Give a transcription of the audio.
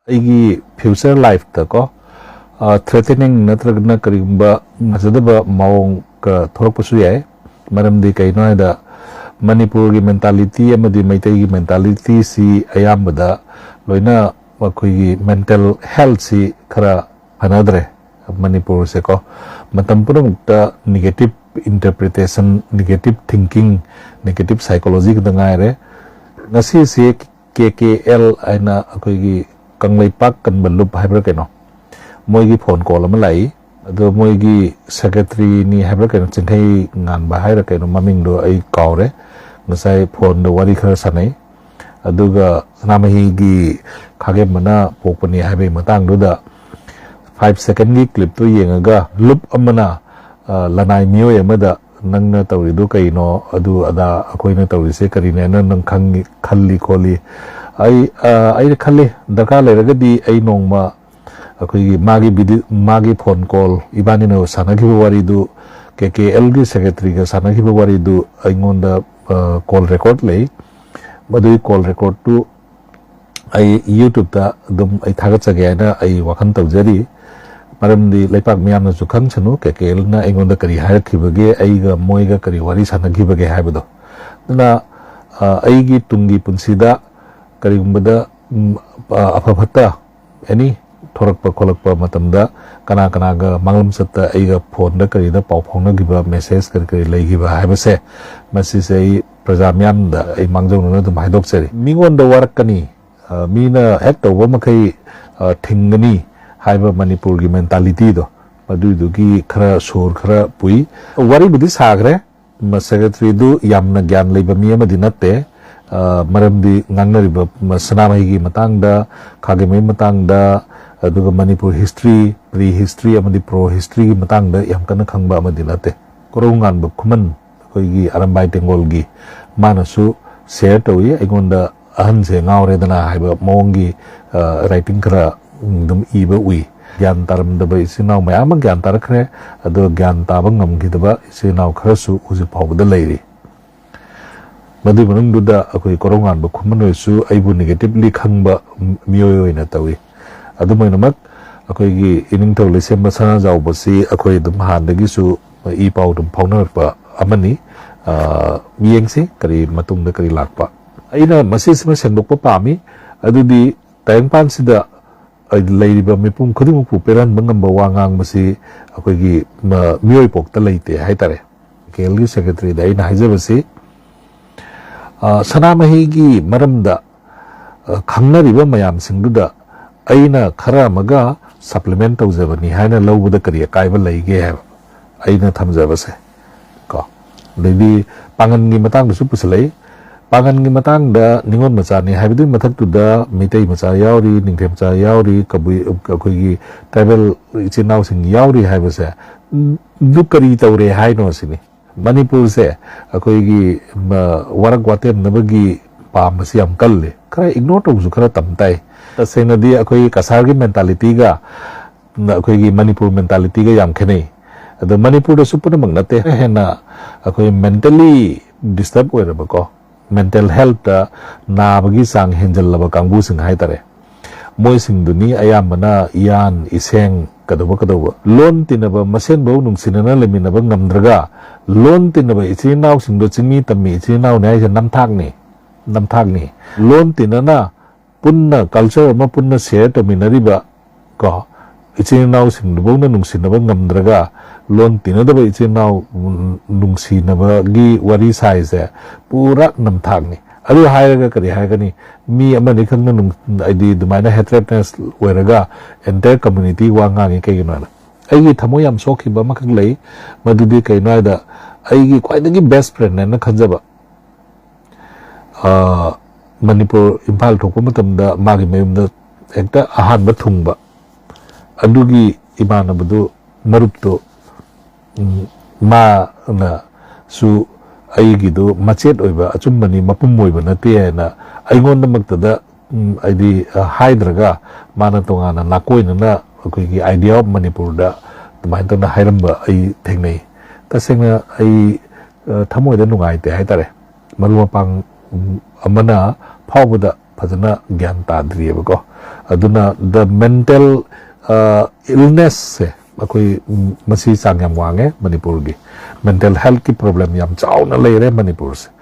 Igi future life tako threatening natragna karimba masadaba maong ka thorok pasuyay maram di kay no da Manipur gi mentality amadi Maitai gi mentality si ayambada loina makoi mental health si khara hanadre Manipur se ko matam purumukta negative interpretation negative thinking negative psychology ka ngai re ngasi si KKL aina akoi gi kanglai pak kan balup haibra keno moi gi phone call ma lai ado moi gi secretary ni haibra keno chingkai ngan ba haira keno maming do ai kaw re ngasai phone do wari khar sanai aduga sanamahi gi khage mana pokpani haibai matang do da 5 second gi clip to yengaga loop amana lanai mioy amada nangna tawri do kaino adu ada akoi na tawri se karine na nang khangi khalli kholi ai khalli daka leraga di ai nongma akoi gi magi phone call ibani no sanagi wari du KKL gi secretary ga sanagi wari du aingonda call record lei madui call record tu ai YouTube ta dum ai thaga chage na ai wakhan tawjari maram di leipak miyam na su khang chanu KKL na aingonda kari hair khibage ai ga moi ga kari wari sanagi bage haibado na ai gi tungi punsida kari gumbada apaphatta any thorakpa kholakpa matamda kana ga manglam satta ai ga phone da kari da pau phongna giba message kari lei giba haibase masi sei prajamyam da ai mangjong na dum haidok seri mingon da warakani mina hek to wa makai thingani haiba Manipur gi mentality do madu du gi khara sur khara pui wari budi sagre ma secretary du yamna gyan leiba mi ama dinatte maram di ngangnariba sanamai gi matang da khage mai matang da aduga Manipur history pre history amadi pro history gi matang da yam kana khangba ama dinate korongan ba khuman koi gi arambai tengol gi manasu share towi aigonda ahan se ngawre dana haiba mongi writing kara dum iba ui gyan taram da ba isinau mayam gyan tarakre adu gyan tabang ngam gi da ba isinau kharasu uji phawda leiri madu manung duda akoi korongan ba khuman su aibu negatively khangba miyoy na tawi adu mai namak akoi gi ining taw lesem ba sana jaw ba si akoi dum han da gi su I pau dum phawna ba amani miyengsi kari matung da kari lakpa aina masis ma sendok pa pami adudi tayangpan sida leiriba mipum khudimuk pu peran bangam ba wangang masi akoi gi miyoy pok ta leite haitare KLU secretary da ina haijabasi sanamahi gi maramda khangnariba mayam singduda aina khara maga supplement tawjabani haina lawbuda kari kaiba leige ha aina thamjabase ko lebi pangan gi matang su puslei pangan gi matang da ningon macha ni haibidu mathak tu da mitei macha yauri ningthem cha yauri kabui akoi gi tribal chinau sing yauri haibase dukari tawre haino sini Manipur se akoi gi warak watem nabagi pamasi am kalle kara ignore to su kara tamtai tasena di akoi kasar gi mentality ga akoi gi Manipur mentality ga yam khene ado Manipur da supuna mangnate hena akoi mentally disturb oira ba ko mental health da na bagi sang henjal laba kangbu sing haitare moi sing duni ayamana iyan iseng kadoba lon tinaba masen bau nung sinana leminaba ngamdraga lon tinaba ichinaw sing do chimi tammi ichinaw ne ai namthak ni lon tinana punna culture ma punna share to minariba ko ichinaw sing do na nung sinaba ngamdraga lon tinadaba ichinaw nung sinaba gi wari size pura namthak ni adu hairaga kari haigani mi amani khangna nung ID dumaina hatredness weraga entire community wangangi kaigina aigi thamoyam sokhiba makhak lei madudi kaina da aigi kwaidagi best friend na khanjaba Manipur Impal thokpa matamda magi mayumda ekta ahan ba thungba adugi imana badu marupto ma na su aigido machet oiba achumbani mapum oiba nate na aingonda maktada aidi haidraga mana tongana nakoina na akoi idea of Manipur da tumain tona hairamba ai thengnei tasengna ai thamoi da nungai te haitare maru mapang amana phawda फजना ज्ञान ताद्रियेबको अदुना the mental illness से कोई मसी सांग याम वांगे मणिपुर की mental health की problem याम चाव न ले रहे मणिपुर से